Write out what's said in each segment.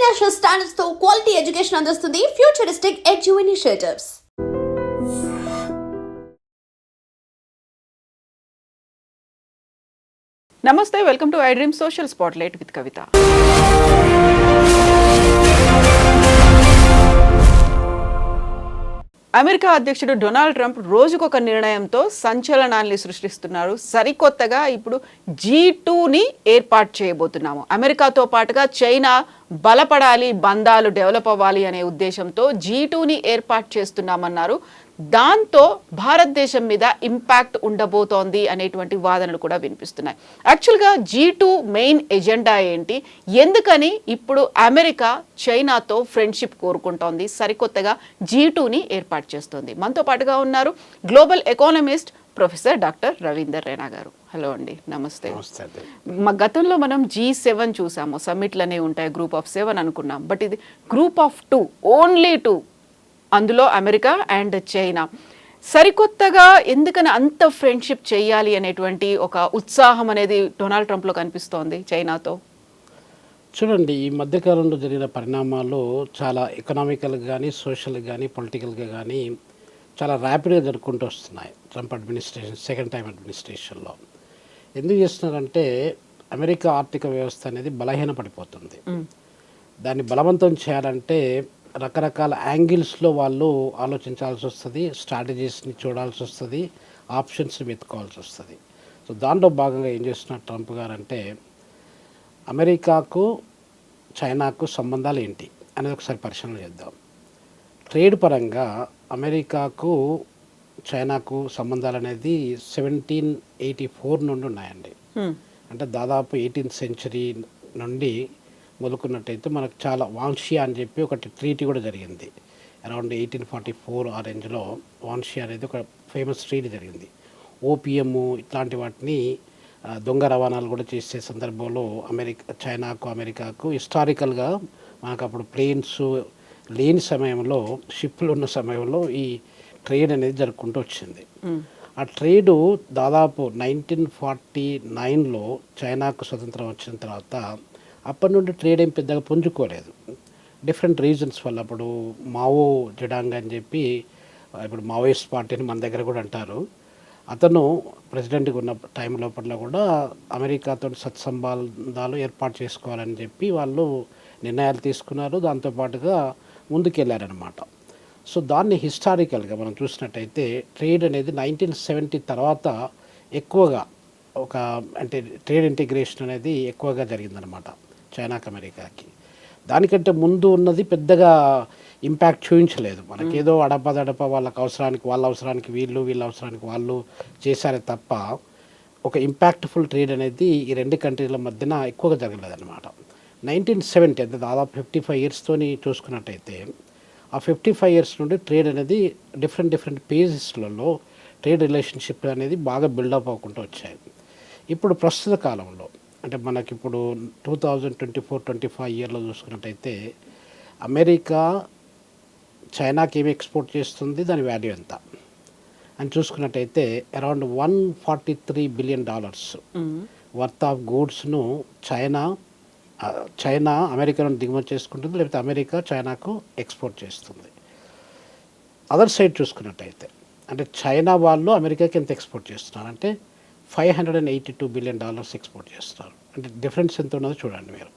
International standards తో quality education అందిస్తుంది futuristic edu initiatives. నమస్తే, welcome to I dream social spotlight with Kavitha. America అధ్యక్షుడు Donald Trump రోజుకొక నిర్ణయంతో సంచలనాన్ని సృష్టిస్తున్నారు. సరికొత్తగా ఇప్పుడు G2ని ఏర్పాటు చేయబోతున్నాము. అమెరికాతో పాటుగా చైనా బలపడాలి, బంధాలు డెవలప్ అవ్వాలి అనే ఉద్దేశంతో G2ని ఏర్పాటు చేస్తున్నామన్నారు. దాంతో భారతదేశం మీద ఇంపాక్ట్ ఉండబోతోంది అనేటువంటి వాదనలు కూడా వినిపిస్తున్నాయి. యాక్చువల్గా G2 మెయిన్ ఎజెండా ఏంటి, ఎందుకని ఇప్పుడు అమెరికా చైనాతో ఫ్రెండ్షిప్ కోరుకుంటోంది, సరికొత్తగా G2ని ఏర్పాటు చేస్తోంది. మనతో పాటుగా ఉన్నారు global economist professor doctor Ravinder Raina గారు. హలో అండి, నమస్తే. మా గతంలో మనం G7 చూసాము, సమ్మిట్లనే ఉంటాయి, గ్రూప్ ఆఫ్ 7 అనుకున్నాం. బట్ ఇది గ్రూప్ ఆఫ్ 2, ఓన్లీ 2, అందులో అమెరికా అండ్ చైనా. సరికొత్తగా ఎందుకని అంత ఫ్రెండ్షిప్ చేయాలి అనేటువంటి ఒక ఉత్సాహం అనేది డొనాల్డ్ ట్రంప్లో కనిపిస్తోంది చైనాతో? చూడండి, ఈ మధ్యకాలంలో జరిగిన పరిణామాలు చాలా ఎకనామికల్గా కానీ, సోషల్గా కానీ, పొలిటికల్గా కానీ చాలా ర్యాపిడ్గా జరుపుకుంటూ వస్తున్నాయి. ట్రంప్ అడ్మినిస్ట్రేషన్ సెకండ్ టైం అడ్మినిస్ట్రేషన్లో ఎందుకు చేస్తున్నారంటే, అమెరికా ఆర్థిక వ్యవస్థ అనేది బలహీనపడిపోతుంది. దాన్ని బలవంతం చేయాలంటే రకరకాల యాంగిల్స్లో వాళ్ళు ఆలోచించాల్సి వస్తుంది, స్ట్రాటజీస్ని చూడాల్సి వస్తుంది, ఆప్షన్స్ని వెతుకోవాల్సి వస్తుంది. సో దాంట్లో భాగంగా ఏం చేస్తున్నారు ట్రంప్ గారు అంటే, అమెరికాకు చైనాకు సంబంధాలు ఏంటి అనేది ఒకసారి పరిశీలన చేద్దాం. ట్రేడ్ పరంగా అమెరికాకు చైనాకు సంబంధాలు అనేది 1784 నుండి ఉన్నాయండి. అంటే దాదాపు 18th సెంచరీ నుండి మొదలుకున్నట్టయితే మనకు చాలా వాన్షియా అని చెప్పి ఒకటి ట్రీటీ కూడా జరిగింది. అరౌండ్ 1844 ఆ రేంజ్లో వాన్షియా అనేది ఒక ఫేమస్ ట్రీటీ జరిగింది. ఓపిఎం ఇట్లాంటి వాటిని దొంగ రవాణాలు కూడా చేసే సందర్భంలో చైనాకు అమెరికాకు హిస్టారికల్గా మనకు అప్పుడు ప్లేన్స్ లేని సమయంలో, షిప్లు ఉన్న సమయంలో ఈ ట్రేడ్ అనేది జరుపుకుంటూ వచ్చింది. ఆ ట్రేడు దాదాపు 1949లో చైనాకు స్వతంత్రం వచ్చిన తర్వాత అప్పటి నుండి ట్రేడ్ ఏం పెద్దగా పుంజుకోలేదు. డిఫరెంట్ రీజన్స్ వల్ల. అప్పుడు మావో జెడాంగ్ అని చెప్పి, ఇప్పుడు మావోయిస్ట్ పార్టీని మన దగ్గర కూడా అంటారు, అతను ప్రెసిడెంట్గా ఉన్న టైం లోపల కూడా అమెరికాతో సత్సంబంధాలు ఏర్పాటు చేసుకోవాలని చెప్పి వాళ్ళు నిర్ణయాలు తీసుకున్నారు. దాంతోపాటుగా ముందుకెళ్ళారనమాట. సో దాన్ని హిస్టారికల్గా మనం చూసినట్టయితే ట్రేడ్ అనేది 1970 తర్వాత ఎక్కువగా అంటే ట్రేడ్ ఇంటిగ్రేషన్ అనేది ఎక్కువగా జరిగిందనమాట చైనాకి అమెరికాకి. దానికంటే ముందు ఉన్నది పెద్దగా ఇంపాక్ట్ చూపించలేదు. మనకేదో అడపదడప వాళ్ళ అవసరానికి వీళ్ళు, వీళ్ళ అవసరానికి వాళ్ళు చేశారే తప్ప ఒక ఇంపాక్ట్ఫుల్ ట్రేడ్ అనేది ఈ రెండు కంట్రీల మధ్యన ఎక్కువగా జరగలేదన్నమాట. 1970 అంటే దాదాపు 55 ఇయర్స్తోని చూసుకున్నట్టయితే, ఆ 55 ఇయర్స్ నుండి ట్రేడ్ అనేది డిఫరెంట్ పేజెస్లలో ట్రేడ్ రిలేషన్షిప్ అనేది బాగా బిల్డప్ అవ్వకుండా వచ్చాయి. ఇప్పుడు ప్రస్తుత కాలంలో అంటే మనకిప్పుడు 2024-25 ఇయర్లో చూసుకున్నట్టయితే అమెరికా చైనాకి ఏమి ఎక్స్పోర్ట్ చేస్తుంది, దాని వాల్యూ ఎంత అని చూసుకున్నట్టయితే అరౌండ్ $143 బిలియన్ వర్త్ ఆఫ్ గూడ్స్ను చైనా అమెరికా నుండి దిగుమతి చేసుకుంటుంది, లేకపోతే అమెరికా చైనాకు ఎక్స్పోర్ట్ చేస్తుంది. అదర్ సైడ్ చూసుకున్నట్టయితే అంటే చైనా వాళ్ళు అమెరికాకి ఎంత ఎక్స్పోర్ట్ చేస్తున్నారు అంటే $582 బిలియన్ ఎక్స్పోర్ట్ చేస్తున్నారు. అంటే డిఫరెన్స్ ఎంత ఉన్నదో చూడండి మీరు.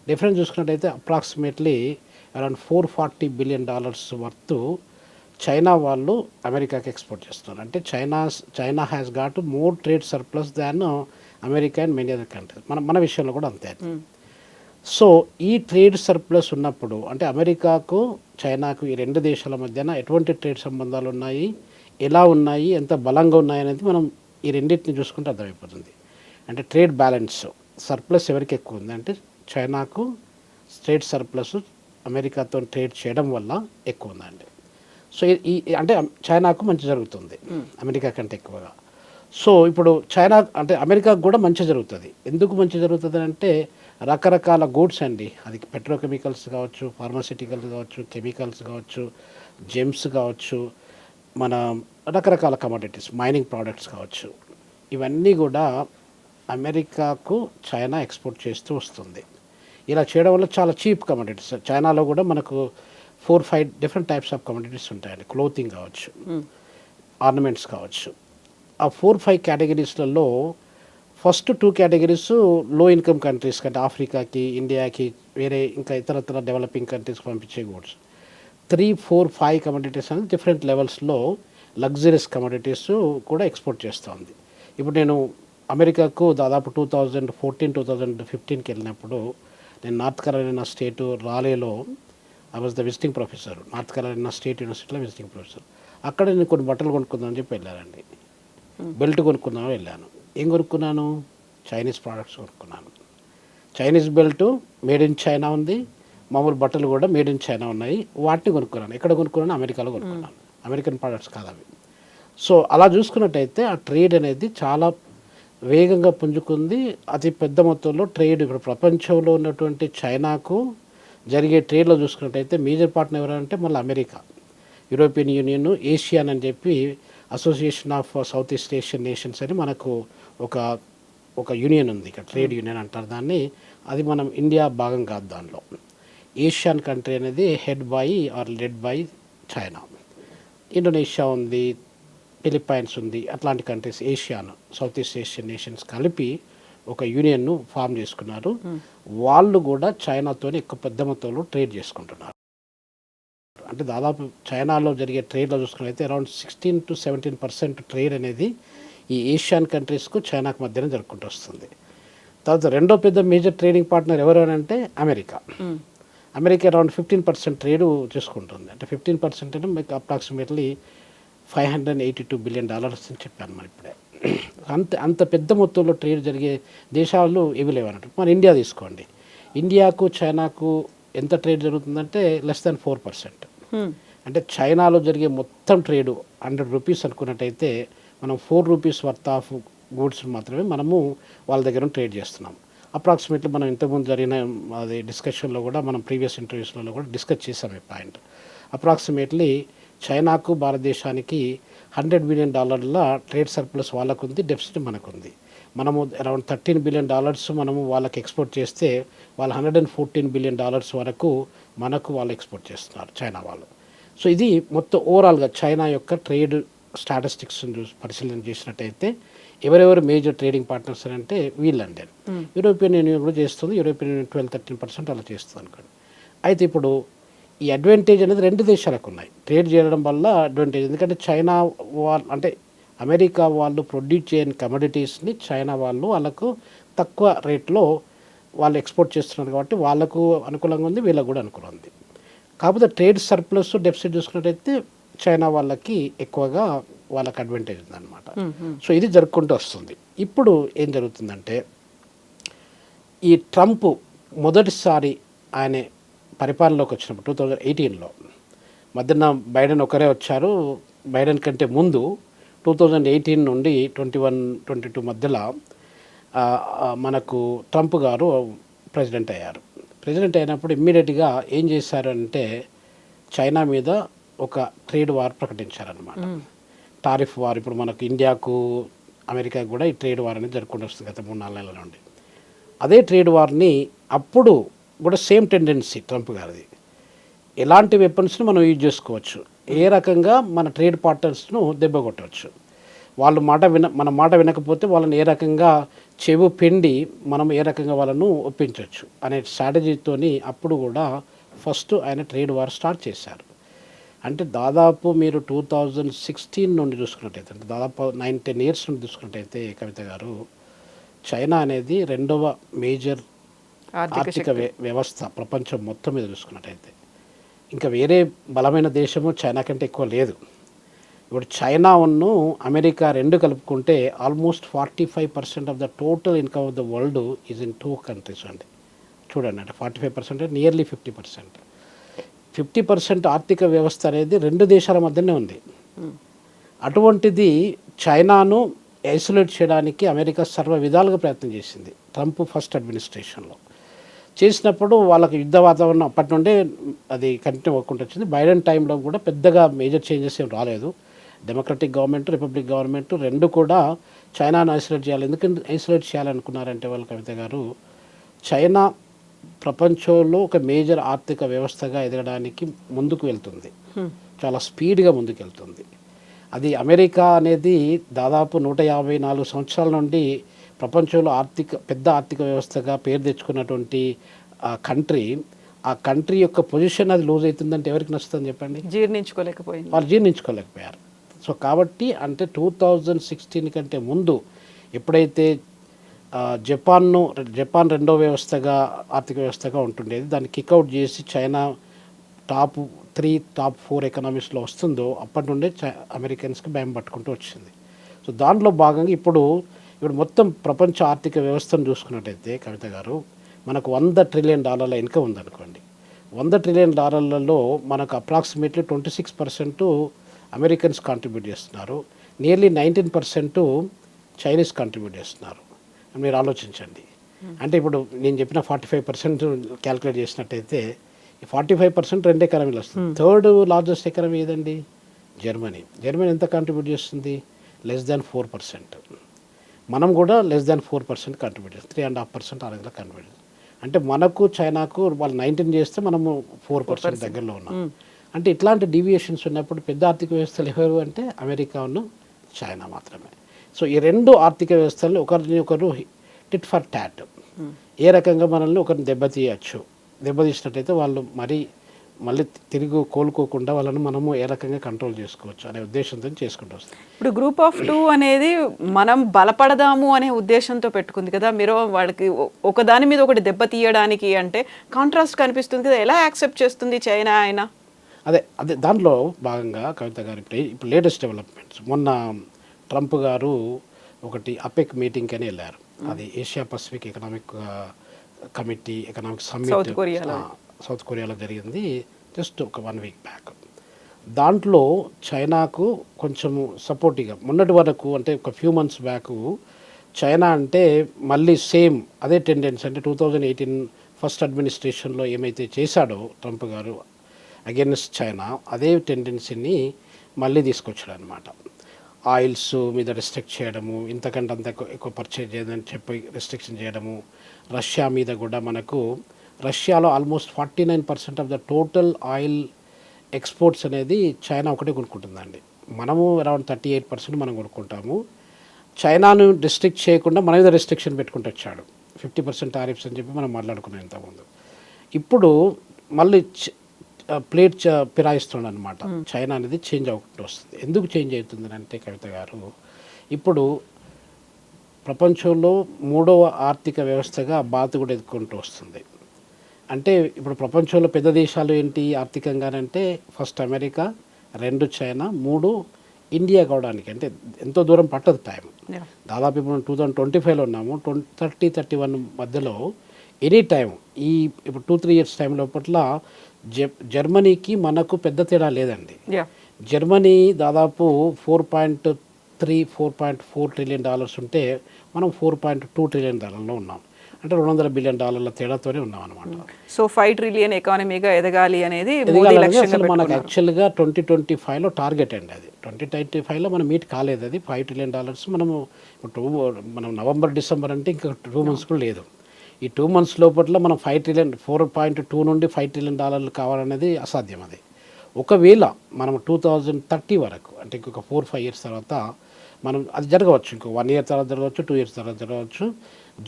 డిఫరెన్స్ చూసుకున్నట్టయితే approximately around $440 billion worth China వాళ్ళు అమెరికాకి ఎక్స్పోర్ట్ చేస్తున్నారు. అంటే China has got more trade surplus than America and many other countries. మన విషయంలో కూడా అంతే. సో ఈ ట్రేడ్ సర్ప్లస్ ఉన్నప్పుడు అంటే అమెరికాకు చైనాకు ఈ రెండు దేశాల మధ్యన ఎటువంటి ట్రేడ్ సంబంధాలు ఉన్నాయి, ఎలా ఉన్నాయి, ఎంత బలంగా ఉన్నాయి అనేది మనం ఈ రెండింటిని చూసుకుంటే అర్థమైపోతుంది. అంటే ట్రేడ్ బ్యాలెన్స్ సర్ప్లస్ ఎవరికి ఎక్కువ ఉంది అంటే చైనాకు ట్రేడ్ సర్ప్లస్ అమెరికాతో ట్రేడ్ చేయడం వల్ల ఎక్కువ ఉందండి. సో ఈ అంటే చైనాకు మంచి జరుగుతుంది అమెరికా కంటే ఎక్కువగా. సో ఇప్పుడు చైనా అంటే అమెరికాకు కూడా మంచి జరుగుతుంది. ఎందుకు మంచి జరుగుతుంది అంటే రకరకాల గూడ్స్ అండి, అది పెట్రోకెమికల్స్ కావచ్చు, ఫార్మాసిటికల్స్ కావచ్చు, కెమికల్స్ కావచ్చు, జెమ్స్ కావచ్చు, మన రకరకాల కమోడిటీస్, మైనింగ్ ప్రోడక్ట్స్ కావచ్చు, ఇవన్నీ కూడా అమెరికాకు చైనా ఎక్స్పోర్ట్ చేస్తూ వస్తుంది. ఇలా చేయడం వల్ల చాలా చీప్ కమోడిటీస్. చైనాలో కూడా మనకు 4-5 డిఫరెంట్ టైప్స్ ఆఫ్ కమోడిటీస్ ఉంటాయండి. క్లోతింగ్ కావచ్చు, ఆర్నమెంట్స్ కావచ్చు. ఆ 4-5 కేటగిరీస్లలో ఫస్ట్ 2 కేటగిరీస్ లో ఇన్కమ్ కంట్రీస్ కంటే ఆఫ్రికాకి, ఇండియాకి, వేరే ఇంకా ఇతరత్ర డెవలపింగ్ కంట్రీస్కి పంపించే గూడ్స్. 3-4-5 కమోడిటీస్ అనేది డిఫరెంట్ లెవెల్స్లో లగ్జరీస్ కమోడిటీస్ కూడా ఎక్స్పోర్ట్ చేస్తూ ఉంది. ఇప్పుడు నేను అమెరికాకు దాదాపు 2014-2015కి వెళ్ళినప్పుడు నేను నార్త్ కెరోలినా స్టేటు రాలేలో I was the visiting professor. North Carolina state యూనివర్సిటీలో విజిటింగ్ ప్రొఫెసర్. అక్కడ నేను కొన్ని బట్టలు కొనుక్కుందామని చెప్పి వెళ్ళానండి. బెల్ట్ కొనుక్కుందామని వెళ్ళాను. ఏం కొనుక్కున్నాను? చైనీస్ ప్రోడక్ట్స్ కొనుక్కున్నాను. Chinese belt made in China ఉంది, మామూలు బట్టలు కూడా మేడ్ ఇన్ చైనా ఉన్నాయి. వాటిని కొనుక్కున్నాను. ఎక్కడ కొనుక్కున్నాను? అమెరికాలో కొనుక్కున్నాను. అమెరికన్ ప్రోడక్ట్స్ కాదు అవి. సో అలా చూసుకున్నట్టయితే ఆ ట్రేడ్ అనేది చాలా వేగంగా పుంజుకుంది. అతి పెద్ద మొత్తంలో ట్రేడ్ ఇప్పుడు ప్రపంచంలో ఉన్నటువంటి చైనాకు జరిగే ట్రేడ్లో చూసుకున్నట్టయితే మేజర్ పార్ట్నర్ ఎవరంటే మళ్ళీ అమెరికా, యూరోపియన్ యూనియన్, ఏషియన్ అని చెప్పి association of south East Asian nations అని మనకు ఒక యూనియన్ ఉంది ఇక్కడ, ట్రేడ్ యూనియన్ అంటారు దాన్ని. అది మనం ఇండియా భాగం కాదు దానిలో. ఏషియన్ కంట్రీ అనేది head by or led by China. Indonesia ఉంది, ఫిలిప్పైన్స్ ఉంది, అట్లాంటి కంట్రీస్ ఏషియాను సౌత్ ఈస్ట్ ఏషియన్ నేషన్స్ కలిపి ఒక యూనియన్ను ఫామ్ చేసుకున్నారు. వాళ్ళు కూడా చైనాతో ఎక్కువ పెద్ద మొత్తంలో ట్రేడ్ చేసుకుంటున్నారు. అంటే దాదాపు చైనాలో జరిగే ట్రేడ్లో చూసుకున్నట్లయితే అరౌండ్ 16-17% ట్రేడ్ అనేది ఈ ఏషియన్ కంట్రీస్కు చైనాకు మధ్యన జరుపుకుంటూ వస్తుంది. తర్వాత రెండో పెద్ద మేజర్ ట్రేడింగ్ పార్ట్నర్ ఎవరు అంటే అమెరికా. అమెరికా అరౌండ్ 15% ట్రేడ్ చేసుకుంటుంది. అంటే 15% అంటే మీకు అప్రాక్సిమేట్లీ $582 బిలియన్ అని చెప్పాను మరి ఇప్పుడే. అంత పెద్ద మొత్తంలో ట్రేడ్ జరిగే దేశాలు ఏవి లేవన్నట్టు. మన ఇండియా తీసుకోండి. ఇండియాకు చైనాకు ఎంత ట్రేడ్ జరుగుతుందంటే లెస్ దాన్ 4%. అంటే చైనాలో జరిగే మొత్తం ట్రేడు 100 రూపీస్ అనుకున్నట్టయితే మనం 4 రూపీస్ వర్త్ ఆఫ్ గూడ్స్ మాత్రమే మనము వాళ్ళ దగ్గర ట్రేడ్ చేస్తున్నాం. అప్రాక్సిమేట్లీ మనం ఇంతకుముందు జరిగిన అది డిస్కషన్లో కూడా మనం ప్రీవియస్ ఇంటర్వ్యూస్లో కూడా డిస్కస్ చేసాం ఈ పాయింట్. అప్రాక్సిమేట్లీ చైనాకు భారతదేశానికి $100 బిలియన్ ట్రేడ్ సర్ప్లస్ వాళ్ళకు ఉంది, డెఫిసిట్ మనకుంది. మనము అరౌండ్ $13 బిలియన్ మనము వాళ్ళకి ఎక్స్పోర్ట్ చేస్తే వాళ్ళు $114 బిలియన్ వరకు మనకు వాళ్ళు ఎక్స్పోర్ట్ చేస్తున్నారు చైనా వాళ్ళు. సో ఇది మొత్తం ఓవరాల్గా చైనా యొక్క ట్రేడ్ స్టాటిస్టిక్స్ని చూసి పరిశీలన చేసినట్టయితే ఎవరెవరు మేజర్ ట్రేడింగ్ పార్ట్నర్స్ అంటే వీళ్ళండి. యూరోపియన్ యూనియన్ కూడా చేస్తుంది. యూరోపియన్ యూనియన్ 12-13% అలా చేస్తుంది అనుకోండి. అయితే ఇప్పుడు ఈ అడ్వాంటేజ్ అనేది రెండు దేశాలకు ఉన్నాయి. ట్రేడ్ చేయడం వల్ల అడ్వాంటేజ్, ఎందుకంటే చైనా వాళ్ళు అంటే అమెరికా వాళ్ళు ప్రొడ్యూస్ చేయని కమోడిటీస్ని చైనా వాళ్ళకు తక్కువ రేట్లో వాళ్ళు ఎక్స్పోర్ట్ చేస్తున్నారు కాబట్టి వాళ్ళకు అనుకూలంగా ఉంది, వీళ్ళకు కూడా అనుకూలంగా ఉంది. కాకపోతే ట్రేడ్ సర్ప్లస్ డెఫిసిట్ చూసుకున్నట్టయితే చైనా వాళ్ళకి ఎక్కువగా వాళ్ళకి అడ్వాంటేజ్ ఉందన్నమాట. సో ఇది జరుపుకుంటూ వస్తుంది. ఇప్పుడు ఏం జరుగుతుందంటే ఈ ట్రంప్ మొదటిసారి ఆయన పరిపాలనలోకి వచ్చినప్పుడు 2018లో మధ్యన బైడెన్ ఒకరే వచ్చారు. బైడెన్ కంటే ముందు 2018 నుండి 21-22 మధ్యలో మనకు ట్రంప్ గారు ప్రెసిడెంట్ అయ్యారు. ప్రెసిడెంట్ అయినప్పుడు ఇమ్మీడియట్గా ఏం చేశారు అంటే చైనా మీద ఒక ట్రేడ్ వార్ ప్రకటించారనమాట. Tariff war. ఇప్పుడు మనకు ఇండియాకు అమెరికాకు కూడా ఈ ట్రేడ్ వార్ అనేది జరుపుకుంటూ వస్తుంది గత 3-4 నెలల నుండి. అదే ట్రేడ్ వార్ని అప్పుడు కూడా సేమ్ టెండెన్సీ ట్రంప్ గారిది. ఎలాంటి వెపన్స్ను మనం యూజ్ చేసుకోవచ్చు, ఏ రకంగా మన ట్రేడ్ పార్ట్నర్స్ను దెబ్బ కొట్టవచ్చు, వాళ్ళు మన మాట వినకపోతే వాళ్ళని ఏ రకంగా చెవు పిండి మనం ఏ రకంగా వాళ్ళను ఒప్పించవచ్చు అనే స్ట్రాటజీతోని అప్పుడు కూడా ఫస్ట్ ఆయన ట్రేడ్ వార్ స్టార్ట్ చేశారు. అంటే దాదాపు మీరు 2016 నుండి చూసుకున్నట్టయితే, అంటే దాదాపు 9-10 ఇయర్స్ నుండి చూసుకున్నట్టయితే కవిత గారు, చైనా అనేది రెండవ మేజర్ ఆర్థిక వ్యవస్థ ప్రపంచం మొత్తం మీద చూసుకున్నట్టయితే. ఇంకా వేరే బలమైన దేశము చైనా కంటే ఎక్కువ లేదు. ఇప్పుడు చైనా ఉన్ను అమెరికా రెండు కలుపుకుంటే almost 45% of the total income of the world is in 2 countries అండి. చూడండి, అంటే 45% నియర్లీ 50%. 50% ఆర్థిక వ్యవస్థ అనేది రెండు దేశాల మధ్యనే ఉంది. అటువంటిది చైనాను ఐసోలేట్ చేయడానికి అమెరికా సర్వ విధాలుగా ప్రయత్నం చేసింది ట్రంప్ ఫస్ట్ అడ్మినిస్ట్రేషన్లో. చేసినప్పుడు వాళ్ళకి యుద్ధ వాతావరణం అప్పటి నుండే అది కంటిన్యూ అవ్వకుండా వచ్చింది. బైడెన్ టైంలో కూడా పెద్దగా మేజర్ చేంజెస్ ఏం రాలేదు. డెమోక్రటిక్ గవర్నమెంట్, రిపబ్లిక్ గవర్నమెంట్ రెండు కూడా చైనాను ఐసోలేట్ చేయాలి. ఎందుకంటే ఐసోలేట్ చేయాలనుకున్నారంటే వాళ్ళు కవిత గారు, చైనా ప్రపంచంలో ఒక మేజర్ ఆర్థిక వ్యవస్థగా ఎదగడానికి ముందుకు వెళ్తుంది, చాలా స్పీడ్గా ముందుకు వెళ్తుంది. అది అమెరికా అనేది దాదాపు 154 సంవత్సరాల నుండి ప్రపంచంలో పెద్ద ఆర్థిక వ్యవస్థగా పేరు తెచ్చుకున్నటువంటి కంట్రీ. ఆ కంట్రీ యొక్క పొజిషన్ అది లూజ్ అవుతుందంటే ఎవరికి నచ్చుతుంది చెప్పండి? వాళ్ళు జీర్ణించుకోలేకపోయారు. సో కాబట్టి అంటే 2016 కంటే ముందు ఎప్పుడైతే జపాన్ రెండో వ్యవస్థగా ఆర్థిక వ్యవస్థగా ఉంటుండేది, దాన్ని కిక్అవుట్ చేసి చైనా టాప్ 3 టాప్ 4 ఎకనామీస్లో వస్తుందో అప్పటి నుండే అమెరికన్స్కి భయం పట్టుకుంటూ వచ్చింది. సో దాంట్లో భాగంగా ఇప్పుడు మొత్తం ప్రపంచ ఆర్థిక వ్యవస్థను చూసుకున్నట్టయితే కవిత గారు, మనకు $100 ట్రిలియన్ ఇన్కమ్ ఉందనుకోండి. $100 ట్రిలియన్ మనకు అప్రాక్సిమేట్లీ 26% అమెరికన్స్ కాంట్రిబ్యూట్ చేస్తున్నారు, నియర్లీ 19% చైనీస్ కాంట్రిబ్యూట్ చేస్తున్నారు. మీరు ఆలోచించండి. అంటే ఇప్పుడు నేను చెప్పిన 45% క్యాలిక్యులేట్ చేసినట్టయితే 45% రెండు ఎకనమీలు వస్తుంది. థర్డ్ లార్జెస్ట్ ఎకనమీ ఏదండి? జర్మనీ. ఎంత కాంట్రిబ్యూట్ చేస్తుంది? <4%. మనం కూడా <4% కాంట్రిబ్యూట్ చేస్తాం, 3.5% ఆ విధంగా కాంట్రిబ్యూట్ చేస్తాం. అంటే మనకు చైనాకు వాళ్ళు 19 చేస్తే మనము 4% దగ్గరలో ఉన్నాం. అంటే ఇట్లాంటి డీవియేషన్స్ ఉన్నప్పుడు పెద్ద ఆర్థిక వ్యవస్థలు ఎవరు అంటే అమెరికాను, చైనా మాత్రమే. సో ఈ రెండు ఆర్థిక వ్యవస్థలను ఒకరు టిట్ ఫర్ టాట్, ఏ రకంగా మనల్ని ఒకరిని దెబ్బతీసినట్టయితే వాళ్ళు మళ్ళీ తిరిగి కోలుకోకుండా వాళ్ళని మనము ఏ రకంగా కంట్రోల్ చేసుకోవచ్చు అనే ఉద్దేశంతో చేసుకుంటూ వస్తాం. ఇప్పుడు గ్రూప్ ఆఫ్ 2 అనేది మనం బలపడదాము అనే ఉద్దేశంతో పెట్టుకుంది కదా. మీరు వాడికి ఒకదాని మీద ఒకటి దెబ్బ తీయడానికి అంటే కాంట్రాస్ట్ కనిపిస్తుంది కదా, ఎలా యాక్సెప్ట్ చేస్తుంది చైనా అయినా? అదే దాంట్లో భాగంగా కవిత గారు ఇప్పుడు లేటెస్ట్ డెవలప్మెంట్స్, మొన్న ట్రంప్ గారు ఒకటి అపెక్ మీటింగ్ అని వెళ్ళారు. అది Asia Pacific economic committee economic summit south కొరియాలో జరిగింది జస్ట్ ఒక 1 వీక్ బ్యాక్. దాంట్లో చైనాకు కొంచెము సపోర్టివ్గా మొన్నటి వరకు అంటే ఒక ఫ్యూ మంత్స్ బ్యాక్ చైనా అంటే మళ్ళీ సేమ్ అదే టెండెన్సీ, అంటే 2018 ఫస్ట్ అడ్మినిస్ట్రేషన్లో ఏమైతే చేశాడో ట్రంప్ గారు అగైన్స్ట్ చైనా, అదే టెండెన్సీని మళ్ళీ తీసుకొచ్చాడు అనమాట. ఆయిల్స్ మీద రెస్ట్రిక్ట్ చేయడము, ఇంతకంటే అంత ఎక్కువ పర్చేజ్ చేయదని చెప్పి రెస్ట్రిక్షన్ చేయడము. రష్యా మీద కూడా రష్యాలో almost 49% of the total oil exports అనేది చైనా ఒకటే కొనుక్కుంటుందండి. మనము అరౌండ్ 38% మనం కొనుక్కుంటాము. చైనాను రెస్ట్రిక్ట్ చేయకుండా మన మీద రెస్ట్రిక్షన్ పెట్టుకుంటూ వచ్చాడు, 50% టారిఫ్స్ అని చెప్పి మనం మాట్లాడుకున్నాం ఇంతకుముందు. ఇప్పుడు మళ్ళీ ప్లేట్ ఫిరాయిస్తుంది అనమాట. చైనా అనేది చేంజ్ అవుతూ వస్తుంది. ఎందుకు చేంజ్ అవుతుంది అంటే కవిత గారు, ఇప్పుడు ప్రపంచంలో 3వ ఆర్థిక వ్యవస్థగా భారత్ కూడా ఎదుర్కొంటూ వస్తుంది. అంటే ఇప్పుడు ప్రపంచంలో పెద్ద దేశాలు ఏంటి ఆర్థికంగానంటే, ఫస్ట్ అమెరికా, 2 చైనా, 3 ఇండియా కావడానికి అంటే ఎంతో దూరం పట్టదు టైం. దాదాపు ఇప్పుడు 2025లో ఉన్నాము, 2030-31 మధ్యలో ఎనీ టైం ఇప్పుడు 2-3 ఇయర్స్ టైం లోపల జర్మనీకి మనకు పెద్ద తేడా లేదండి. జర్మనీ దాదాపు $4.4 ట్రిలియన్ ఉంటే మనం $4.2 ట్రిలియన్ ఉన్నాం. అంటే $200 బిలియన్ తేడాతోనే ఉన్నాం అనమాట. సో 5 ట్రిలియన్ ఎకానమీగా ఎదగాలి అనేది అసలు మనకు యాక్చువల్గా 2025లో టార్గెట్ అండి. అది 2025లో మనం మీట్ కాలేదు. అది $5 ట్రిలియన్ మనము మనం నవంబర్ డిసెంబర్ అంటే ఇంకా 2 months కూడా లేదు. ఈ 2 months లోపల మనం 4.2 నుండి $5 ట్రిలియన్ కావాలనేది అసాధ్యం. అది ఒకవేళ మనం 2030 వరకు అంటే ఇంకొక 4-5 years తర్వాత మనం అది జరగవచ్చు, ఇంకో 1 year తర్వాత జరగవచ్చు, 2 years తర్వాత జరగవచ్చు.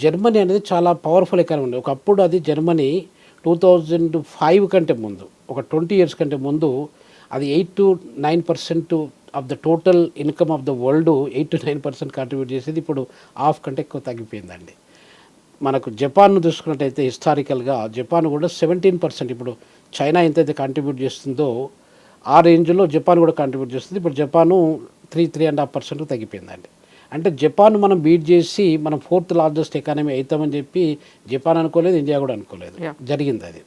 జర్మనీ అనేది చాలా పవర్ఫుల్ ఎకానమీ ఉంది. ఒకప్పుడు అది జర్మనీ 2005 కంటే ముందు, ఒక 20 years కంటే ముందు అది 8-9% of the total income of the world 8-9% contribute చేసేది. ఇప్పుడు హాఫ్ కంటే ఎక్కువ తగ్గిపోయిందండి. మనకు జపాన్ను చూసుకున్నట్టయితే హిస్టారికల్గా జపాన్ కూడా 17%, ఇప్పుడు చైనా ఎంతైతే కాంట్రిబ్యూట్ చేస్తుందో ఆ రేంజ్లో జపాన్ కూడా కాంట్రిబ్యూట్ చేస్తుంది. ఇప్పుడు జపాను 3-3.5% తగ్గిపోయిందండి. అంటే జపాన్ మనం బీట్ చేసి మనం 4th లార్జెస్ట్ ఎకానమీ అవుతామని చెప్పి జపాన్ అనుకోలేదు, ఇండియా కూడా అనుకోలేదు, జరిగింది అది.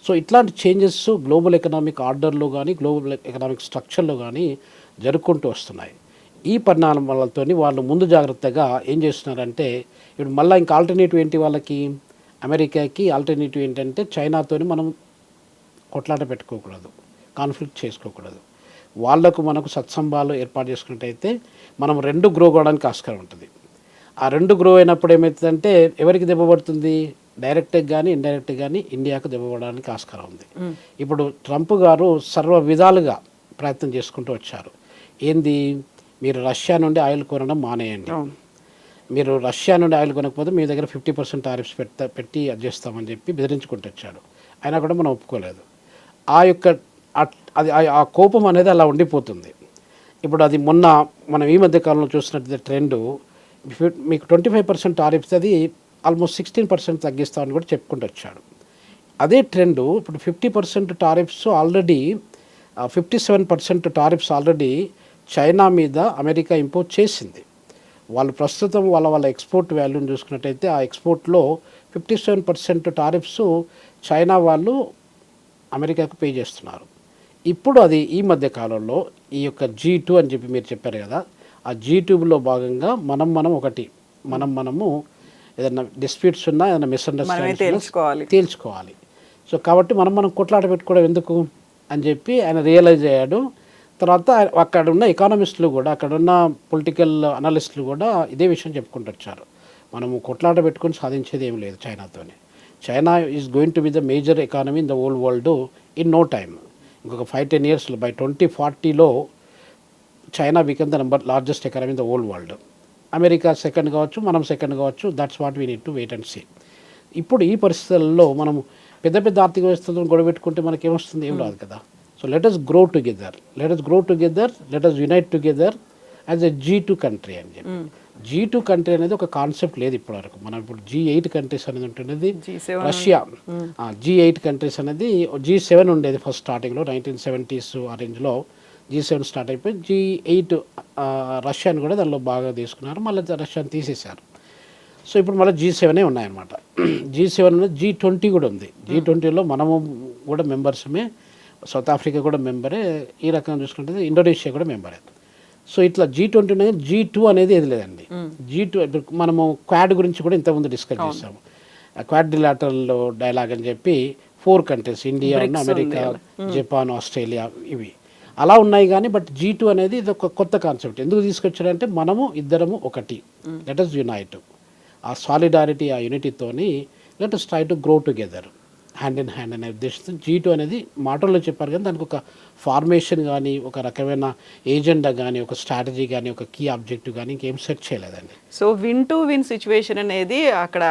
సో ఇట్లాంటి చేంజెస్ గ్లోబల్ ఎకనామిక్ ఆర్డర్లో కానీ గ్లోబల్ ఎకనామిక్ స్ట్రక్చర్లో కానీ జరుపుకుంటూ వస్తున్నాయి. ఈ పరిణామాలతో వాళ్ళు ముందు జాగ్రత్తగా ఏం చేస్తున్నారంటే, ఇప్పుడు మళ్ళీ ఇంకా ఆల్టర్నేటివ్ ఏంటి వాళ్ళకి, అమెరికాకి ఆల్టర్నేటివ్ ఏంటంటే చైనాతో మనం కొట్లాట పెట్టుకోకూడదు, కాన్ఫ్లిక్ట్ చేసుకోకూడదు. వాళ్లకు మనకు సత్సంబాలు ఏర్పాటు చేసుకున్నట్టయితే మనం 2 గ్రో కావడానికి ఆస్కారం ఉంటుంది. ఆ 2 గ్రో అయినప్పుడు ఏమవుతుందంటే ఎవరికి దెబ్బ పడుతుంది, డైరెక్ట్గా కానీ ఇండైరెక్ట్గా కానీ ఇండియాకు దెబ్బపడడానికి ఆస్కారం ఉంది. ఇప్పుడు ట్రంప్ గారు సర్వ విధాలుగా ప్రయత్నం చేసుకుంటూ వచ్చారు. ఏంది, మీరు రష్యా నుండి ఆయిల్ కొనడం మానేయండి, మీరు రష్యా నుండి ఆయిల్ కొనకపోతే మీ దగ్గర 50% టారిఫ్స్ పెట్టి అది చేస్తామని చెప్పి బెదిరించుకుంటూ వచ్చాడు. అయినా కూడా మనం ఒప్పుకోలేదు. ఆ యొక్క అది ఆ కోపం అనేది అలా ఉండిపోతుంది. ఇప్పుడు అది మొన్న మనం ఈ మధ్య కాలంలో చూసినట్టు ట్రెండ్, మీకు 25% టారిఫ్స్ అది ఆల్మోస్ట్ 16% తగ్గిస్తామని కూడా చెప్పుకుంటూ వచ్చాడు. అదే ట్రెండ్ ఇప్పుడు 50% tariffs already 57% tariffs already China మీద అమెరికా ఇంపోజ్ చేసింది. వాళ్ళు ప్రస్తుతం వాళ్ళ ఎక్స్పోర్ట్ వాల్యూని చూసుకున్నట్టయితే ఆ ఎక్స్పోర్ట్లో 57% టారిఫ్స్ చైనా వాళ్ళు అమెరికాకు పే చేస్తున్నారు. ఇప్పుడు అది ఈ మధ్య కాలంలో ఈ యొక్క G2 అని చెప్పి మీరు చెప్పారు కదా, ఆ G2లో భాగంగా మనము ఏదైనా డిస్ప్యూట్స్ ఉన్నా ఏదైనా మిస్అండర్స్టాండింగ్ తేల్చుకోవాలి. సో కాబట్టి మనం కొట్లాట పెట్టుకోవడం ఎందుకు అని చెప్పి ఆయన రియలైజ్ అయ్యాడు. తర్వాత అక్కడ ఉన్న ఎకానమిస్టులు కూడా, అక్కడ ఉన్న పొలిటికల్ అనలిస్టులు కూడా ఇదే విషయం చెప్పుకుంటూ వచ్చారు. మనము కొట్లాట పెట్టుకొని సాధించేది ఏం లేదు చైనాతోనే. China is going to be the major economy in the old world in no time. ఇంకొక 5-10 yearsలో బై 2040లో China become the largest economy in the old world. America second కావచ్చు, మనం సెకండ్ కావచ్చు. That's what we need to wait and see. ఇప్పుడు ఈ పరిస్థితుల్లో మనం పెద్ద పెద్ద ఆర్థిక వ్యవస్థలను గొడవపెట్టుకుంటే మనకేమొస్తుంది? ఏం రాదు కదా. So let us grow together, let us unite together as a G2 country అని చెప్పి. G2 కంట్రీ అనేది ఒక కాన్సెప్ట్ లేదు ఇప్పటివరకు. మనం ఇప్పుడు G8 కంట్రీస్ అనేది ఉంటున్నది, రష్యా G8 కంట్రీస్ అనేది G7 ఉండేది ఫస్ట్ స్టార్టింగ్లో 1970s ఆ రేంజ్లో. G7 స్టార్ట్ అయిపోయి G8 రష్యాని కూడా దానిలో బాగా తీసుకున్నారు, మళ్ళీ రష్యాని తీసేశారు. సో ఇప్పుడు మళ్ళీ G7 ఉన్నాయన్నమాట. G7 ఉంది, G20 కూడా ఉంది. G20లో మనము కూడా మెంబర్సమే, సౌత్ ఆఫ్రికా కూడా మెంబరే, ఈ రకంగా చూసుకుంటే ఇండోనేషియా కూడా మెంబరే. సో ఇట్లా G20 అనేది, G2 అనేది ఏది లేదండి. G2 మనము క్వాడ్ గురించి కూడా ఇంతకుముందు డిస్కస్ చేసాము. క్వాడ్రిలాటరల్ డైలాగ్ అని చెప్పి 4 countries, India, America, Japan, Australia, ఇవి అలా ఉన్నాయి. కానీ బట్ G2 అనేది ఇది ఒక కొత్త కాన్సెప్ట్. ఎందుకు తీసుకొచ్చారంటే మనము ఇద్దరము ఒకటి, లెట్ us యునైట్. ఆ సాలిడారిటీ, ఆ యూనిటీతోని let us try to grow together hand in hand అనే ఉద్దేశంతో G2 అనేది మాటల్లో చెప్పారు. కానీ దానికి ఒక ఫార్మేషన్ కానీ, ఒక రకమైన ఏజెండా కానీ, ఒక స్ట్రాటజీ కానీ, ఒక కీ ఆబ్జెక్టివ్ కానీ ఇంకేం సెట్ చేయలేదండి. So win to win situation అనేది అక్కడ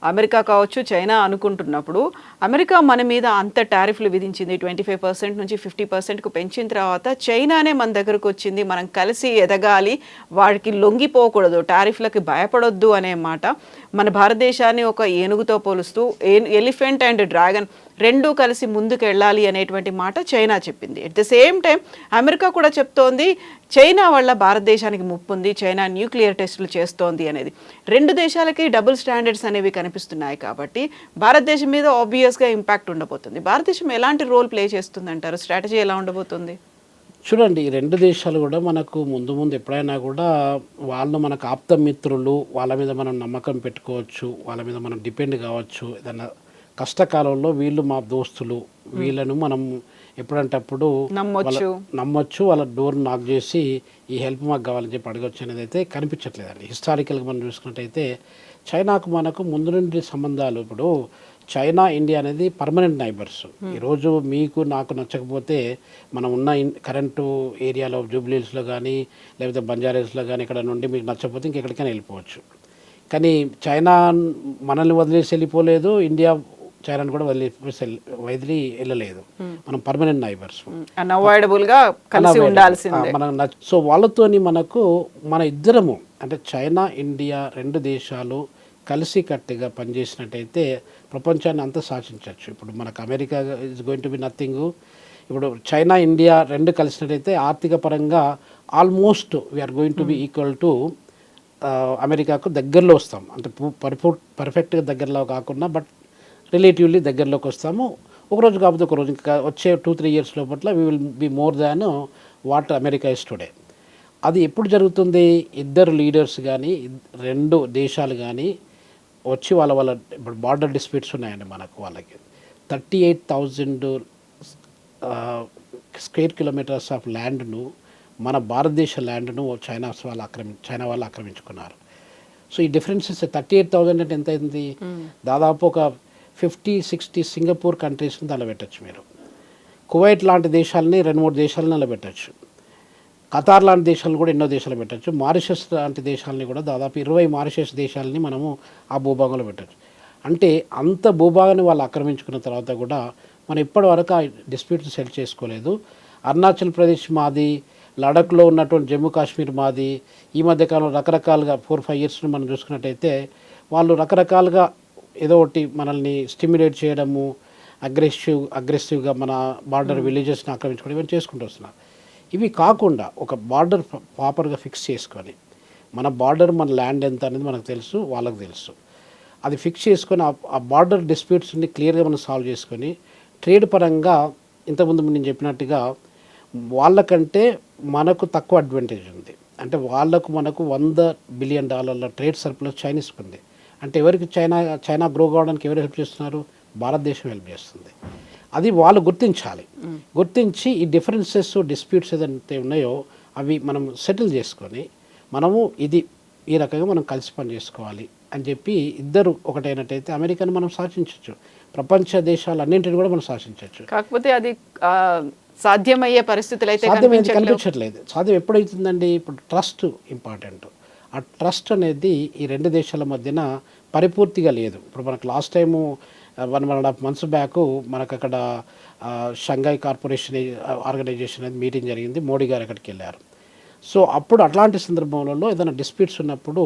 అమెరికా కావచ్చు, చైనా అనుకుంటున్నప్పుడు, అమెరికా మన మీద అంత టారిఫ్లు విధించింది, 25% నుంచి 50%కు పెంచిన తర్వాత చైనానే మన దగ్గరకు వచ్చింది, మనం కలిసి ఎదగాలి, వాడికి లొంగిపోకూడదు, టారిఫ్లకి భయపడొద్దు అనే మాట. మన భారతదేశాన్ని ఒక ఏనుగుతో పోలుస్తూ ఎలిఫెంట్ అండ్ డ్రాగన్ రెండూ కలిసి ముందుకు వెళ్ళాలి అనేటువంటి మాట చైనా చెప్పింది. At the same time America కూడా చెప్తోంది చైనా వల్ల భారతదేశానికి ముప్పు ఉంది, చైనా న్యూక్లియర్ టెస్టులు చేస్తోంది అనేది. రెండు దేశాలకి డబుల్ స్టాండర్డ్స్ అనేవి కనిపిస్తున్నాయి కాబట్టి భారతదేశం మీద ఆబ్వియస్గా ఇంపాక్ట్ ఉండబోతుంది. భారతదేశం ఎలాంటి రోల్ ప్లే చేస్తుంది అంటారు? స్ట్రాటజీ ఎలా ఉండబోతుంది? చూడండి, ఈ రెండు దేశాలు కూడా మనకు ముందు ఎప్పుడైనా కూడా వాళ్ళు మనకు ఆప్త మిత్రులు, వాళ్ళ మీద మనం నమ్మకం పెట్టుకోవచ్చు, వాళ్ళ మీద మనం డిపెండ్ కావచ్చు. ఏదన్నా కష్టకాలంలో వీళ్ళు మా దోస్తులు, వీళ్ళను మనం ఎప్పుడంటప్పుడు నమ్మొచ్చు, వాళ్ళ డోర్ నాక్ చేసి ఈ హెల్ప్ మాకు కావాలని చెప్పి అడగచ్చు అనేది అయితే కనిపించట్లేదండి. హిస్టారికల్గా మనం చూసుకున్నట్టయితే చైనాకు మనకు ముందు నుండి సంబంధాలు, ఇప్పుడు చైనా, ఇండియా అనేది పర్మనెంట్ నైబర్స్. ఈరోజు మీకు నాకు నచ్చకపోతే మనం ఉన్న కరెంటు ఏరియాలో జూబ్లీహిల్స్లో కానీ, లేకపోతే బంజారాహిల్స్లో కానీ ఇక్కడ నుండి మీకు నచ్చకపోతే ఇంకెక్కడికైనా వెళ్ళిపోవచ్చు. కానీ చైనా మనల్ని వదిలేసి వెళ్ళిపోలేదు, ఇండియా చైనాను కూడా వదిలి వెళ్ళలేదు. మనం పర్మనెంట్ నైబర్స్, అన్అవాయిడబుల్గా కలిసి ఉండాల్సిందే. సో వాళ్ళతోని మన ఇద్దరము అంటే చైనా, ఇండియా రెండు దేశాలు కలిసి కట్టుగా పనిచేసినట్టయితే ప్రపంచాన్ని అంతా శాసించవచ్చు. ఇప్పుడు మనకు America is going to be nothing. ఇప్పుడు చైనా, ఇండియా రెండు కలిసినట్టయితే ఆర్థిక పరంగా almost we're going to be equal to అమెరికాకు దగ్గరలో వస్తాం. అంటే పర్ఫెక్ట్గా దగ్గరలో కాకుండా బట్ రిలేటివ్లీ దగ్గరలోకి వస్తాము. ఒకరోజు కాకపోతే ఒకరోజు, ఇంకా వచ్చే 2-3 years లోపల we will be more than what America is today. అది ఎప్పుడు జరుగుతుంది? ఇద్దరు లీడర్స్ కానీ, రెండు దేశాలు కానీ వచ్చి వాళ్ళ ఇప్పుడు బార్డర్ డిస్ప్యూట్స్ ఉన్నాయండి మనకు. వాళ్ళకి 38,000 square kilometers ఆఫ్ ల్యాండ్ను, మన భారతదేశ ల్యాండ్ను చైనా వాళ్ళు ఆక్రమించుకున్నారు. సో ఈ డిఫరెన్సెస్ 38,000 అంటే ఎంత అయింది? దాదాపు ఒక 50-60 సింగపూర్ కంట్రీస్ని దానిలో పెట్టచ్చు మీరు. కువైట్ లాంటి దేశాలని 2-3 దేశాలను అలా పెట్టచ్చు. ఖతార్ లాంటి దేశాలను కూడా ఎన్నో దేశాలు పెట్టచ్చు. మారిషస్ లాంటి దేశాలని కూడా దాదాపు 20 మారిషస్ దేశాలని మనము ఆ భూభాగంలో పెట్టచ్చు. అంటే అంత భూభాగాన్ని వాళ్ళు ఆక్రమించుకున్న తర్వాత కూడా మనం ఇప్పటివరకు ఆ డిస్ప్యూట్స్ సెటిల్ చేసుకోలేదు. అరుణాచల్ ప్రదేశ్ మాది, లడఖ్లో ఉన్నటువంటి జమ్మూ కాశ్మీర్ మాది. ఈ మధ్యకాలంలో రకరకాలుగా 4-5 ఇయర్స్ మనం చూసుకున్నట్టయితే వాళ్ళు రకరకాలుగా ఏదో ఒకటి మనల్ని స్టిమ్యులేట్ చేయడము, అగ్రెసివ్గా మన బార్డర్ విలేజెస్ని ఆక్రమించుకోవడం ఇవన్నీ చేసుకుంటూ వస్తున్నారు. ఇవి కాకుండా ఒక బార్డర్ ప్రాపర్గా ఫిక్స్ చేసుకొని, మన బార్డర్ మన ల్యాండ్ ఎంత అనేది మనకు తెలుసు, వాళ్ళకు తెలుసు. అది ఫిక్స్ చేసుకొని ఆ బార్డర్ డిస్ప్యూట్స్ని క్లియర్గా మనం సాల్వ్ చేసుకొని ట్రేడ్ పరంగా ఇంతకుముందు నేను చెప్పినట్టుగా వాళ్ళకంటే మనకు తక్కువ అడ్వాంటేజ్ ఉంది. అంటే వాళ్ళకు మనకు $100 బిలియన్ ట్రేడ్ సర్ప్లస్ చైనీస్కి ఉంది. అంటే ఎవరికి చైనా గ్రో కావడానికి ఎవరు హెల్ప్ చేస్తున్నారు? భారతదేశం హెల్ప్ చేస్తుంది. అది వాళ్ళు గుర్తించాలి. గుర్తించి ఈ డిఫరెన్సెస్ డిస్ప్యూట్స్ ఏదైతే ఉన్నాయో అవి మనం సెటిల్ చేసుకొని మనము ఈ రకంగా మనం కలిసి పని చేసుకోవాలి అని చెప్పి ఇద్దరు ఒకటైనట్టయితే అమెరికాను మనం శాసించవచ్చు, ప్రపంచ దేశాలన్నింటిని కూడా మనం శాసించవచ్చు. కాకపోతే అది సాధ్యమయ్యే పరిస్థితులు అయితే కనిపించట్లేదు. సాధ్యం ఎప్పుడైతుందండి? ఇప్పుడు ట్రస్ట్ ఇంపార్టెంట్. ఆ ట్రస్ట్ అనేది ఈ 2 దేశాల మధ్యన పరిపూర్తిగా లేదు. ఇప్పుడు మనకు లాస్ట్ టైము 1.5 months బ్యాక్ మనకు అక్కడ షంఘై కార్పొరేషన్ ఆర్గనైజేషన్ అనేది మీటింగ్ జరిగింది. మోడీ గారు అక్కడికి వెళ్ళారు. సో అప్పుడు అట్లాంటి సందర్భంలో ఏదైనా డిస్ప్యూట్స్ ఉన్నప్పుడు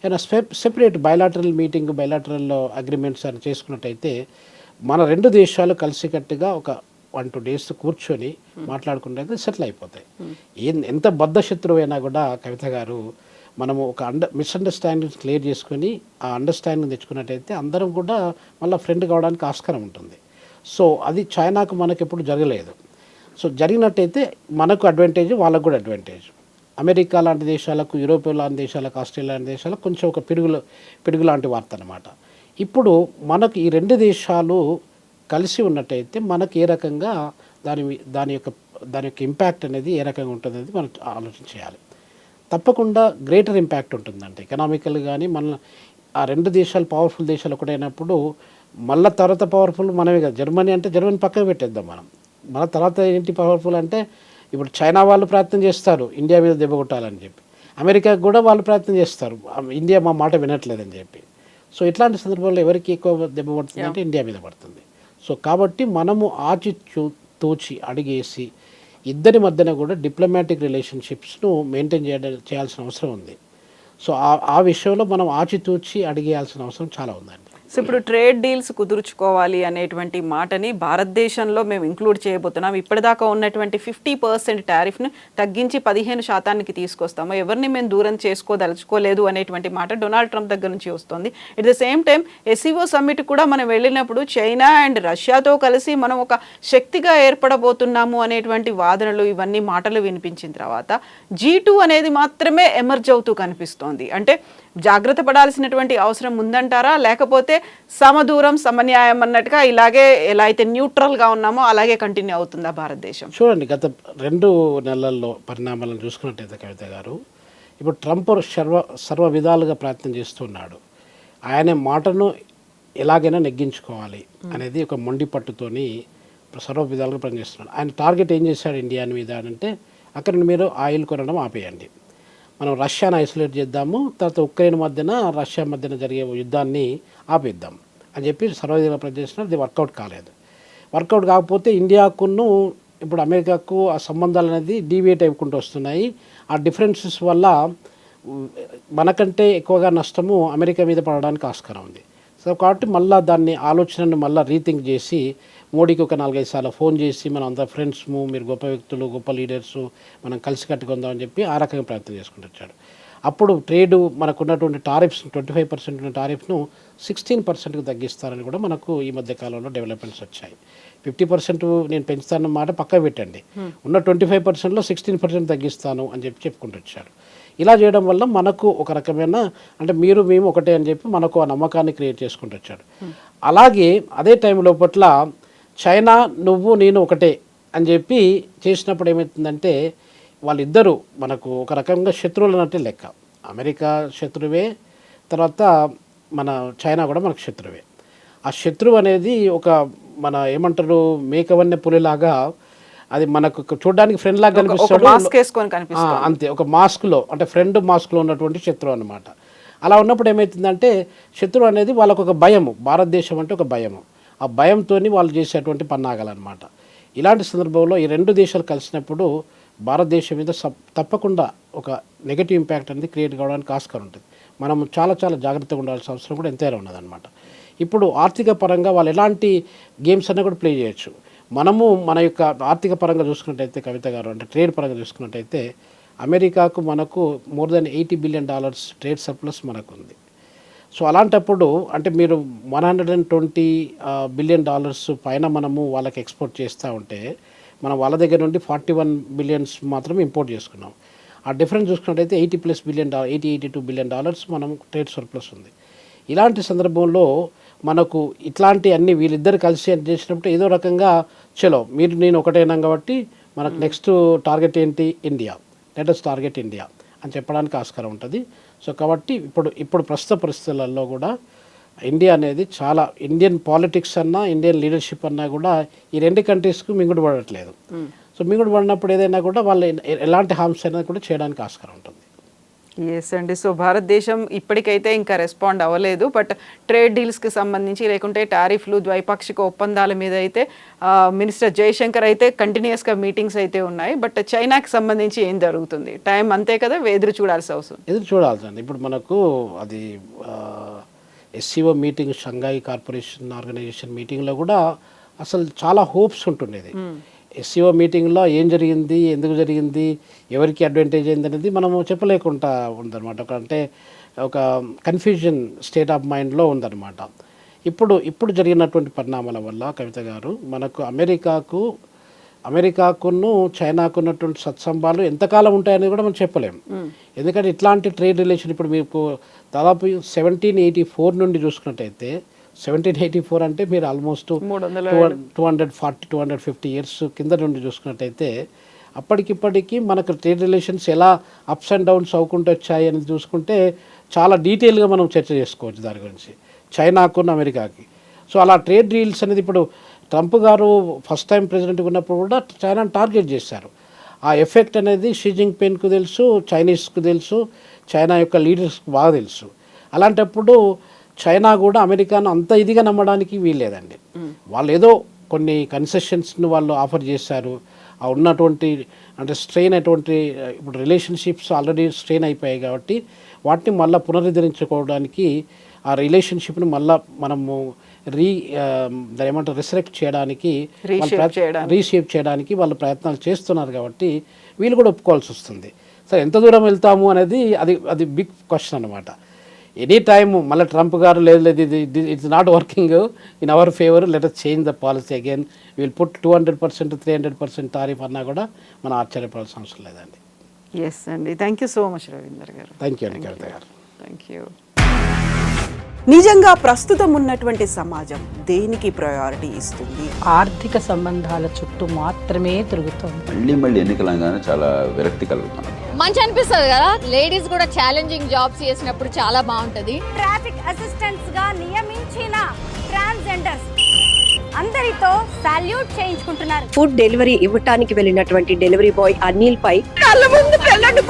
ఏదైనా separate bilateral meeting, bilateral agreements అని చేసుకున్నట్టయితే మన 2 దేశాలు కలిసికట్టుగా ఒక 1-2 days కూర్చొని మాట్లాడుకుంటే సెటిల్ అయిపోతాయి. ఎంత బద్ధ శత్రువు అయినా కూడా కవిత గారు మనము ఒక మిస్అండర్స్టాండింగ్స్ క్లియర్ చేసుకొని ఆ అండర్స్టాండింగ్ తెచ్చుకున్నట్టయితే అందరం కూడా మళ్ళీ ఫ్రెండ్ కావడానికి ఆస్కారం ఉంటుంది. సో అది చైనాకు మనకు ఎప్పుడు జరగలేదు. సో జరిగినట్టయితే మనకు అడ్వాంటేజ్, వాళ్ళకు కూడా అడ్వాంటేజ్. అమెరికా లాంటి దేశాలకు, యూరోప్ లాంటి దేశాలకు, ఆస్ట్రేలియా లాంటి దేశాలకు కొంచెం ఒక పిడుగు లాంటి వార్త అన్నమాట. ఇప్పుడు మనకు ఈ 2 దేశాలు కలిసి ఉన్నట్టయితే మనకు ఏ రకంగా దాని యొక్క ఇంపాక్ట్ అనేది ఏ రకంగా ఉంటుంది అనేది మనం ఆలోచన చేయాలి. తప్పకుండా గ్రేటర్ ఇంపాక్ట్ ఉంటుందంటే ఎకనామికల్ కానీ మన ఆ 2 దేశాలు పవర్ఫుల్ దేశాలు ఒకటైనప్పుడు మళ్ళీ తర్వాత పవర్ఫుల్ మనమే కదా. జర్మనీ అంటే జర్మనీ పక్కకు పెట్టేద్దాం మనం. మన తర్వాత ఏంటి పవర్ఫుల్ అంటే ఇప్పుడు చైనా వాళ్ళు ప్రయత్నం చేస్తారు ఇండియా మీద దెబ్బ కొట్టాలని చెప్పి, అమెరికాకు కూడా వాళ్ళు ప్రయత్నం చేస్తారు ఇండియా మా మాట వినట్లేదని చెప్పి. సో ఇట్లాంటి సందర్భంలో ఎవరికి ఎక్కువ దెబ్బ పడుతుంది అంటే ఇండియా మీద పడుతుంది. సో కాబట్టి మనము తూచి అడిగేసి ఇద్దరి మధ్యన కూడా డిప్లొమాటిక్ రిలేషన్షిప్స్ను మెయింటైన్ చేయాల్సిన అవసరం ఉంది. సో ఆ విషయంలో మనం ఆచితూచి అడిగేయాల్సిన అవసరం చాలా ఉందండి. సో ఇప్పుడు ట్రేడ్ డీల్స్ కుదుర్చుకోవాలి అనేటువంటి మాటని భారతదేశంలో మేము ఇంక్లూడ్ చేయబోతున్నాం. ఇప్పటిదాకా ఉన్నటువంటి 50% టారిఫ్ను తగ్గించి 15% తీసుకొస్తాము, ఎవరిని మేము దూరం చేసుకోదలుచుకోలేదు అనేటువంటి మాట డొనాల్డ్ ట్రంప్ దగ్గర నుంచి వస్తుంది. At the same time SCO summit కూడా మనం వెళ్ళినప్పుడు చైనా అండ్ రష్యాతో కలిసి మనం ఒక శక్తిగా ఏర్పడబోతున్నాము అనేటువంటి వాదనలు ఇవన్నీ మాటలు వినిపించిన తర్వాత G2 అనేది మాత్రమే ఎమర్జ్ అవుతూ కనిపిస్తోంది. అంటే జాగ్రత్త పడాల్సినటువంటి అవసరం ఉందంటారా, లేకపోతే సమదూరం సమన్యాయం అన్నట్టుగా ఇలాగే ఎలా అయితే న్యూట్రల్గా ఉన్నామో అలాగే కంటిన్యూ అవుతుందా భారతదేశం? చూడండి, గత 2 నెలల్లో పరిణామాలను చూసుకున్నట్టయితే కవిత గారు, ఇప్పుడు ట్రంప్ సర్వ విధాలుగా ప్రయత్నం చేస్తున్నాడు. ఆయన మాటను ఎలాగైనా నెగ్గించుకోవాలి అనేది ఒక మొండి పట్టుతోని సర్వ విధాలుగా పనిచేస్తున్నాడు. ఆయన టార్గెట్ ఏం చేశాడు ఇండియా మీద అంటే, అక్కడ మీరు ఆయిల్ కొనడం ఆపేయండి, మనం రష్యాను ఐసోలేట్ చేద్దాము, తర్వాత ఉక్రెయిన్ మధ్యన రష్యా మధ్యన జరిగే యుద్ధాన్ని ఆపేద్దాం అని చెప్పి సర్వదేశంగా ప్రయత్నిస్తున్నారు. అది వర్కౌట్ కాలేదు. వర్కౌట్ కాకపోతే ఇండియాకును ఇప్పుడు అమెరికాకు ఆ సంబంధాలు అనేది డీవియేట్ అయిపోకుంటూ వస్తున్నాయి. ఆ డిఫరెన్సెస్ వల్ల మనకంటే ఎక్కువగా నష్టము అమెరికా మీద పడడానికి ఆస్కారం ఉంది. సో కాబట్టి మళ్ళీ దాన్ని ఆలోచనను మళ్ళీ రీథింక్ చేసి మోడీకి ఒక 4-5 సార్లు ఫోన్ చేసి మనం అంతా ఫ్రెండ్స్, మీరు గొప్ప వ్యక్తులు, గొప్ప లీడర్సు, మనం కలిసి కట్టుకుందామని చెప్పి ఆ రకంగా ప్రయత్నం చేసుకుంటూ వచ్చాడు. అప్పుడు ట్రేడు మనకున్నటువంటి టారిఫ్స్ 25% ఉన్న టారిఫ్ను 16%కు తగ్గిస్తారని కూడా మనకు ఈ మధ్య కాలంలో డెవలప్మెంట్స్ వచ్చాయి. 50% నేను పెంచుతానన్న మాట పక్క పెట్టండి, ఉన్న 25%లో 16% తగ్గిస్తాను అని చెప్పుకుంటూ వచ్చాడు. ఇలా చేయడం వల్ల మనకు ఒక రకమైన అంటే మేము ఒకటే అని చెప్పి మనకు ఆ నమ్మకాన్ని క్రియేట్ చేసుకుంటూ వచ్చాడు. అలాగే అదే టైం లోపట్ల చైనా నువ్వు నేను ఒకటే అని చెప్పి చేసినప్పుడు ఏమవుతుందంటే వాళ్ళిద్దరూ మనకు ఒక రకంగా శత్రువులు అన్నట్టే లెక్క. అమెరికా శత్రువే, తర్వాత మన చైనా కూడా మనకు శత్రువే. ఆ శత్రువు అనేది ఒక మన ఏమంటారు మేకవన్నె పులిలాగా, అది మనకు చూడడానికి ఫ్రెండ్ లాగా కనిపిస్తాడు, అంతే ఒక మాస్క్లో, అంటే ఫ్రెండ్ మాస్క్లో ఉన్నటువంటి శత్రువు అనమాట. అలా ఉన్నప్పుడు ఏమవుతుందంటే శత్రువు అనేది వాళ్ళకు ఒక భయము, భారతదేశం అంటే ఒక భయము, ఆ భయంతో వాళ్ళు చేసేటువంటి పన్నాగాలన్నమాట. ఇలాంటి సందర్భంలో ఈ రెండు దేశాలు కలిసినప్పుడు భారతదేశం మీద తప్పకుండా ఒక నెగటివ్ ఇంపాక్ట్ అనేది క్రియేట్ కావడానికి ఆస్కారం ఉంటుంది. మనం చాలా చాలా జాగ్రత్తగా ఉండాల్సిన అవసరం కూడా ఎంతైనా ఉన్నదన్నమాట. ఇప్పుడు ఆర్థిక పరంగా వాళ్ళు ఎలాంటి గేమ్స్ అన్నీ కూడా ప్లే చేయొచ్చు. మనము మన యొక్క ఆర్థిక పరంగా చూసుకున్నట్టయితే కవిత గారు, అంటే ట్రేడ్ పరంగా చూసుకున్నట్టయితే అమెరికాకు మనకు more than $80 billion trade surplus మనకు ఉంది. సో అలాంటప్పుడు అంటే మీరు $120 బిలియన్ పైన మనము వాళ్ళకి ఎక్స్పోర్ట్ చేస్తూ ఉంటే మనం వాళ్ళ దగ్గర నుండి 41 బిలియన్స్ మాత్రం ఇంపోర్ట్ చేసుకున్నాం. ఆ డిఫరెన్స్ చూసుకున్నట్టయితే $82 బిలియన్ మనం ట్రేడ్ సర్ప్లస్ ఉంది. ఇలాంటి సందర్భంలో మనకు ఇట్లాంటి అన్ని వీళ్ళిద్దరు కలిసి చేసినప్పుడు ఏదో రకంగా చలో మీరు నేను ఒకటైనా కాబట్టి మనకు నెక్స్ట్ టార్గెట్ ఏంటి, ఇండియా, లెటెస్ట్ టార్గెట్ ఇండియా అని చెప్పడానికి ఆస్కారం ఉంటుంది. సో కాబట్టి ఇప్పుడు ప్రస్తుత పరిస్థితులలో కూడా ఇండియా అనేది చాలా, ఇండియన్ పాలిటిక్స్ అన్నా ఇండియన్ లీడర్షిప్ అన్నా కూడా ఈ రెండు కంట్రీస్కు మింగుడు పడట్లేదు. సో మింగుడు పడినప్పుడు ఏదైనా కూడా వాళ్ళు ఎలాంటి హార్మ్స్ అయినా కూడా చేయడానికి ఆస్కారం ఉంటుంది. ఎస్ అండి. సో భారతదేశం ఇప్పటికైతే ఇంకా రెస్పాండ్ అవ్వలేదు, బట్ ట్రేడ్ డీల్స్కి సంబంధించి లేకుంటే టారిఫ్లు, ద్వైపాక్షిక ఒప్పందాల మీద అయితే మినిస్టర్ జయశంకర్ అయితే కంటిన్యూస్గా మీటింగ్స్ అయితే ఉన్నాయి. బట్ చైనాకి సంబంధించి ఏం జరుగుతుంది, టైం అంతే కదా, ఎదురు చూడాల్సి అవసరం. ఎదురు చూడాల్సింది. ఇప్పుడు మనకు అది SCO మీటింగ్, షంఘాయి కార్పొరేషన్ ఆర్గనైజేషన్ మీటింగ్లో కూడా అసలు చాలా హోప్స్ ఉంటుండేది. SCO మీటింగ్లో ఏం జరిగింది, ఎందుకు జరిగింది, ఎవరికి అడ్వాంటేజ్ అయింది అనేది మనము చెప్పలేకుండా ఉందన్నమాట. అంటే ఒక కన్ఫ్యూజన్ స్టేట్ ఆఫ్ మైండ్లో ఉందన్నమాట. ఇప్పుడు జరిగినటువంటి పరిణామాల వల్ల కవిత గారు మనకు అమెరికాకును చైనాకు ఉన్నటువంటి సత్సంబాలు ఎంతకాలం ఉంటాయని కూడా మనం చెప్పలేము. ఎందుకంటే ఇట్లాంటి ట్రేడ్ రిలేషన్ ఇప్పుడు మీకు దాదాపు 1784 నుండి చూసుకున్నట్టయితే 1784 అంటే మీరు ఆల్మోస్ట్ 250 ఇయర్స్ కింద నుండి చూసుకున్నట్టయితే అప్పటికిప్పటికీ మనకు ట్రేడ్ రిలేషన్స్ ఎలా అప్స్ అండ్ డౌన్స్ అవ్వకుండా వచ్చాయి అనేది చూసుకుంటే చాలా డీటెయిల్గా మనం చర్చ చేసుకోవచ్చు దాని గురించి, చైనాకు అమెరికాకి. సో అలా ట్రేడ్ డీల్స్ అనేది ఇప్పుడు ట్రంప్ గారు ఫస్ట్ టైం ప్రెసిడెంట్గా ఉన్నప్పుడు కూడా చైనాని టార్గెట్ చేశారు. ఆ ఎఫెక్ట్ అనేది షీ జిన్పింగ్కు తెలుసు, చైనీస్కు తెలుసు, చైనా యొక్క లీడర్స్కి బాగా తెలుసు. అలాంటప్పుడు చైనా కూడా అమెరికాను అంత ఇదిగా నమ్మడానికి వీల్లేదండి. వాళ్ళు ఏదో కొన్ని కన్సెషన్స్ని వాళ్ళు ఆఫర్ చేశారు. ఆ ఉన్నటువంటి అంటే స్ట్రెయిన్ అటువంటి ఇప్పుడు రిలేషన్షిప్స్ ఆల్రెడీ స్ట్రెయిన్ అయిపోయాయి కాబట్టి వాటిని మళ్ళీ పునరుద్ధరించుకోవడానికి, ఆ రిలేషన్షిప్ని మళ్ళీ మనము దాని ఏమంటారు రిసరెక్ట్ చేయడానికి, రీషేప్ చేయడానికి వాళ్ళు ప్రయత్నాలు చేస్తున్నారు కాబట్టి వీళ్ళు కూడా ఒప్పుకోవాల్సి వస్తుంది. సరే ఎంత దూరం వెళ్తాము అనేది అది బిగ్ క్వశ్చన్ అనమాట. ఎనీ టైమ్ మళ్ళీ ట్రంప్ గారు లేదు it's not working in our favour, let us change the policy again, will put 200% 300% tariff అన్నా కూడా మనం ఆశ్చర్యపడాల్సిన అవసరం లేదండి. ఎస్ అండి, thank you so much Ravinder గారు. థ్యాంక్ యూ అండి కవిత గారు. Thank you. నిజంగా ప్రస్తుతం ఉన్నటువంటి సమాజం దేనికి ప్రయారిటీ ఇస్తుంది? ఆర్థిక సంబంధాల చుట్టూ మాత్రమే తిరుగుతుంది. మళ్ళీ ఎన్నికలంగానే చాలా విరక్తి కలుగుతాను. మంచి అనిపిస్తుంది కదా, లేడీస్ కూడా ఛాలెంజింగ్ జాబ్స్ చేసినప్పుడు చాలా బాగుంటది. ట్రాఫిక్ అసిస్టెంట్స్ గా నియమించిన ట్రాన్స్జెండర్స్ అందరితో సాల్యూట్ చేయించుకుంటున్నారు. ఫుడ్ డెలివరీ ఇవ్వటానికి వెళ్ళినటువంటి డెలివరీ బాయ్ అనిల్ పై కళ్ళ ముందు పెళ్ళండి